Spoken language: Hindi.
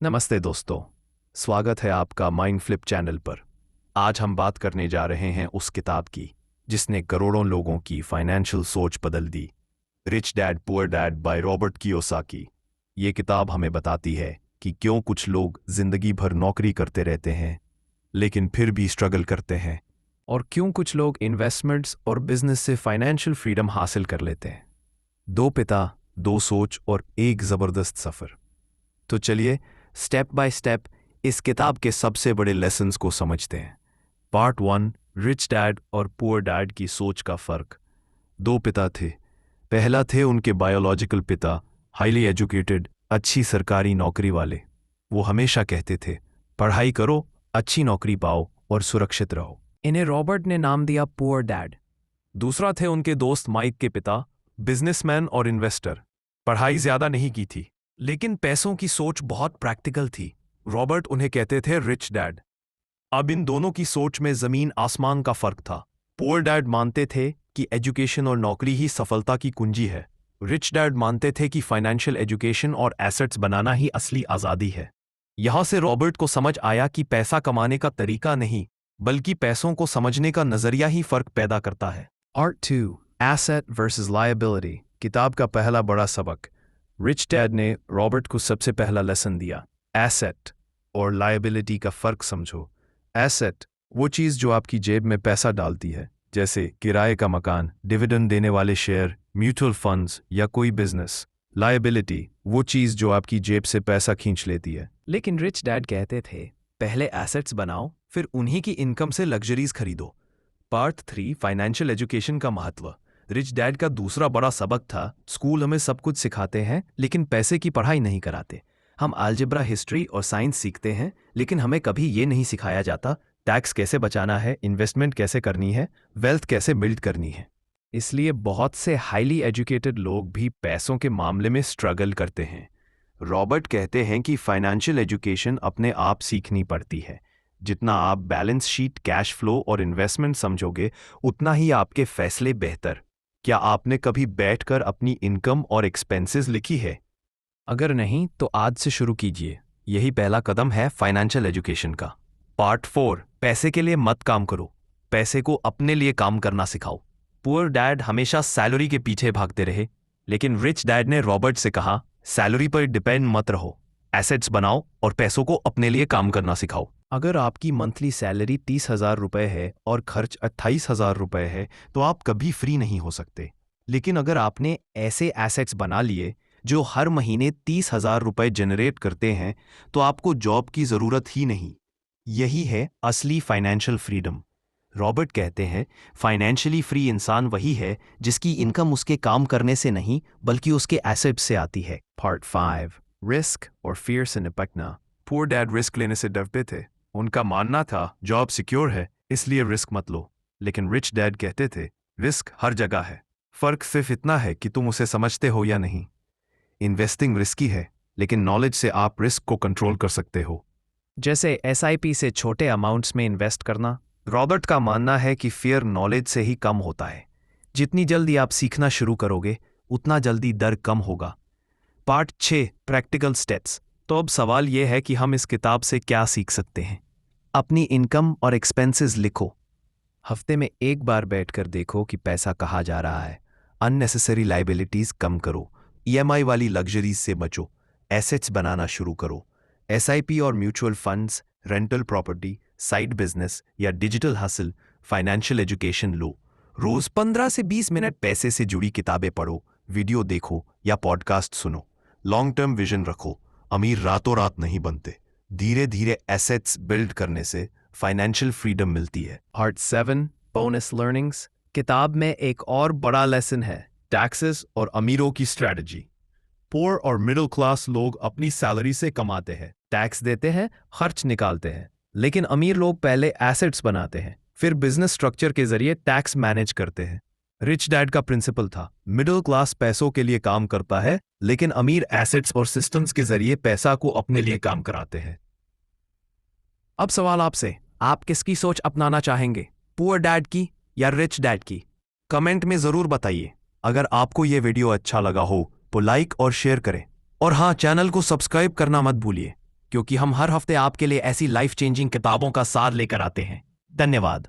नमस्ते दोस्तों, स्वागत है आपका माइंड फ्लिप चैनल पर। आज हम बात करने जा रहे हैं उस किताब की जिसने करोड़ों लोगों की फाइनेंशियल सोच बदल दी, Rich Dad Poor Dad by Robert Kiyosaki. ये किताब हमें बताती है कि क्यों कुछ लोग जिंदगी भर नौकरी करते रहते हैं लेकिन फिर भी स्ट्रगल करते हैं, और क्यों कुछ लोग इन्वेस्टमेंट्स और बिजनेस से फाइनेंशियल फ्रीडम हासिल कर लेते हैं। दो पिता, दो सोच और एक जबरदस्त सफर। तो चलिए स्टेप बाय स्टेप इस किताब के सबसे बड़े लेसन्स को समझते हैं। पार्ट 1, रिच डैड और पुअर डैड की सोच का फर्क। दो पिता थे। पहला थे उनके बायोलॉजिकल पिता, हाईली एजुकेटेड, अच्छी सरकारी नौकरी वाले। वो हमेशा कहते थे, पढ़ाई करो, अच्छी नौकरी पाओ और सुरक्षित रहो। इन्हें रॉबर्ट ने नाम दिया पुअर डैड। दूसरा थे उनके दोस्त माइक के पिता, बिजनेसमैन और इन्वेस्टर। पढ़ाई ज्यादा नहीं की थी लेकिन पैसों की सोच बहुत प्रैक्टिकल थी। रॉबर्ट उन्हें कहते थे रिच डैड। अब इन दोनों की सोच में जमीन आसमान का फर्क था। पुअर डैड मानते थे कि एजुकेशन और नौकरी ही सफलता की कुंजी है। रिच डैड मानते थे कि फाइनेंशियल एजुकेशन और एसेट्स बनाना ही असली आज़ादी है। यहां से रॉबर्ट को समझ आया कि पैसा कमाने का तरीका नहीं बल्कि पैसों को समझने का नजरिया ही फर्क पैदा करता है। Part 2, asset versus liability. किताब का पहला बड़ा सबक। रिच डैड ने रॉबर्ट को सबसे पहला लेसन दिया, एसेट और लायबिलिटी का फर्क समझो। एसेट वो चीज़ जो आपकी जेब में पैसा डालती है, जैसे किराए का मकान, डिविडेंड देने वाले शेयर, म्यूचुअल फंड्स या कोई बिजनेस। लायबिलिटी वो चीज़ जो आपकी जेब से पैसा खींच लेती है। लेकिन रिच डैड कहते थे, पहले एसेट्स बनाओ, फिर उन्हीं की इनकम से लग्जरीज खरीदो। पार्ट 3, फाइनेंशियल एजुकेशन का महत्व। रिच डैड का दूसरा बड़ा सबक था, स्कूल हमें सब कुछ सिखाते हैं लेकिन पैसे की पढ़ाई नहीं कराते। हम अलजेब्रा, हिस्ट्री और साइंस सीखते हैं लेकिन हमें कभी ये नहीं सिखाया जाता टैक्स कैसे बचाना है, इन्वेस्टमेंट कैसे करनी है, वेल्थ कैसे बिल्ड करनी है। इसलिए बहुत से हाईली एजुकेटेड लोग भी पैसों के मामले में स्ट्रगल करते हैं। रॉबर्ट कहते हैं कि फाइनेंशियल एजुकेशन अपने आप सीखनी पड़ती है। जितना आप बैलेंस शीट, कैश फ्लो और इन्वेस्टमेंट समझोगे उतना ही आपके फैसले बेहतर। क्या आपने कभी बैठकर अपनी इनकम और एक्सपेंसेस लिखी है? अगर नहीं तो आज से शुरू कीजिए। यही पहला कदम है फाइनेंशियल एजुकेशन का। पार्ट 4, पैसे के लिए मत काम करो, पैसे को अपने लिए काम करना सिखाओ। पुअर डैड हमेशा सैलरी के पीछे भागते रहे लेकिन रिच डैड ने रॉबर्ट से कहा, सैलरी पर डिपेंड मत रहो, एसेट्स बनाओ और पैसों को अपने लिए काम करना सिखाओ। अगर आपकी मंथली सैलरी 30,000 रुपए है और खर्च 28,000 रुपए है तो आप कभी फ्री नहीं हो सकते। लेकिन अगर आपने ऐसे एसेट्स बना लिए जो हर महीने 30,000 रुपए जनरेट करते हैं तो आपको जॉब की जरूरत ही नहीं। यही है असली फाइनेंशियल फ्रीडम। रॉबर्ट कहते हैं, फाइनेंशियली फ्री इंसान वही है जिसकी इनकम उसके काम करने से नहीं बल्कि उसके एसेट्स से आती है। पार्ट 5, रिस्क और फियर से निपटना। पुअर डैड रिस्क लेने से डरते थे। उनका मानना था जॉब सिक्योर है इसलिए रिस्क मत लो। लेकिन रिच डैड कहते थे, रिस्क हर जगह है, फर्क सिर्फ इतना है कि तुम उसे समझते हो या नहीं। इन्वेस्टिंग रिस्की है लेकिन नॉलेज से आप रिस्क को कंट्रोल कर सकते हो, जैसे एसआईपी से छोटे अमाउंट्स में इन्वेस्ट करना। रॉबर्ट का मानना है कि फियर नॉलेज से ही कम होता है। जितनी जल्दी आप सीखना शुरू करोगे उतना जल्दी डर कम होगा। Part 6, practical steps. तो अब सवाल यह है कि हम इस किताब से क्या सीख सकते हैं। अपनी इनकम और एक्सपेंसेस लिखो। हफ्ते में एक बार बैठकर देखो कि पैसा कहाँ जा रहा है। अननेसेसरी लाइबिलिटीज कम करो, ईएमआई वाली लग्जरीज से बचो, एसेट्स बनाना शुरू करो। एसआईपी और mutual funds, rental property, side business या डिजिटल हासिल, फाइनेंशियल एजुकेशन लो। रोज 15 से 20 मिनट पैसे से जुड़ी किताबें पढ़ो, वीडियो देखो या पॉडकास्ट सुनो। लॉन्ग टर्म विजन रखो। अमीर रातों रात नहीं बनते, धीरे धीरे एसेट्स बिल्ड करने से फाइनेंशियल फ्रीडम मिलती है। Part 7, bonus learnings. किताब में एक और बड़ा लेसन है, टैक्सेस और अमीरों की स्ट्रेटजी। पुअर और मिडिल क्लास लोग अपनी सैलरी से कमाते हैं, टैक्स देते हैं, खर्च निकालते हैं। लेकिन अमीर लोग पहले एसेट्स बनाते हैं, फिर बिजनेस स्ट्रक्चर के जरिए टैक्स मैनेज करते हैं। रिच डैड का प्रिंसिपल था, मिडिल क्लास पैसों के लिए काम करता है लेकिन अमीर एसेट्स और सिस्टम्स के जरिए पैसा को अपने लिए काम कराते हैं। अब सवाल आपसे, आप किसकी सोच अपनाना चाहेंगे, पुअर डैड की या रिच डैड की? कमेंट में जरूर बताइए। अगर आपको यह वीडियो अच्छा लगा हो तो लाइक और शेयर करें, और हाँ, चैनल को सब्सक्राइब करना मत भूलिए। क्योंकि हम हर हफ्ते आपके लिए ऐसी लाइफ चेंजिंग किताबों का सार लेकर आते हैं। धन्यवाद।